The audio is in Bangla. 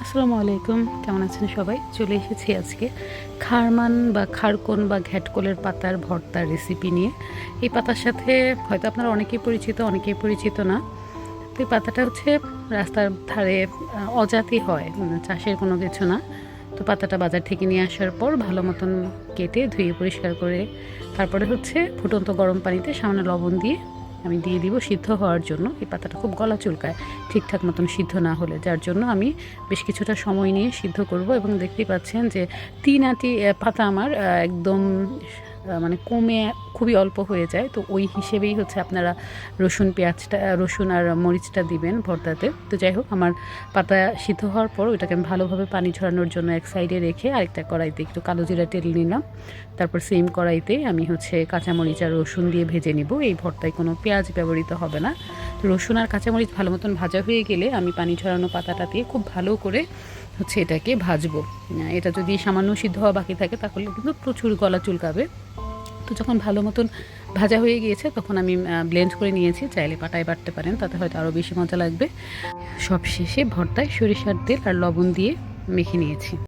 আসসালামু আলাইকুম, কেমন আছেন সবাই? চলে এসেছি আজকে খারমান বা খারকোন বা ঘ্যাটকোলের পাতার ভর্তার রেসিপি নিয়ে। এই পাতার সাথে হয়তো আপনারা অনেকেই পরিচিত, অনেকেই পরিচিত না। তো এই পাতাটা হচ্ছে রাস্তার ধারে অজাতি হয়, চাষের কোনো কিছু না। তো পাতাটা বাজার থেকে নিয়ে আসার পর ভালো মতন কেটে ধুয়ে পরিষ্কার করে তারপরে হচ্ছে ফুটন্ত গরম পানিতে সামান্য লবণ দিয়ে আমি দিয়ে দিব সিদ্ধ হওয়ার জন্য। এই পাতাটা খুব গলা চুলকায় ঠিকঠাক মতন সিদ্ধ না হলে, যার জন্য আমি বেশ কিছুটা সময় নিয়ে সিদ্ধ করব। এবং দেখতেই পাচ্ছেন যে 3 আটি পাতা আমার একদম মানে কমে খুবই অল্প হয়ে যায়। তো ওই হিসেবেই হচ্ছে আপনারা রসুন আর মরিচটা দিবেন ভর্তাতে। তো যাই হোক, আমার পাতা সিদ্ধ হওয়ার পর ওইটাকে আমি ভালোভাবে পানি ঝরানোর জন্য এক সাইডে রেখে আরেকটা কড়াইতে একটু কালো জিরা তেল নিলাম। তারপর সেম কড়াইতে আমি হচ্ছে কাঁচামরিচ আর রসুন দিয়ে ভেজে নিব। এই ভর্তায় কোনো পেঁয়াজ ব্যবহৃত হবে না। তো রসুন আর কাঁচামরিচ ভালো মতন ভাজা হয়ে গেলে আমি পানি ঝরানো পাতাটা দিয়ে খুব ভালো করে হচ্ছে এটাকে ভাজবো। এটা যদি সামান্য সিদ্ধ হওয়া বাকি থাকে তাহলে কিন্তু প্রচুর গলা চুলকাবে। তো যখন ভালো মতন ভাজা হয়ে গিয়েছে তখন আমি ব্লেন্ড করে নিয়েছি। চাইলে পাটায় বাটতে পারেন, তাতে হয়তো আরও বেশি মজা লাগবে। সব শেষে ভর্তায় সরিষার তেল আর লবণ দিয়ে মেখে নিয়েছি।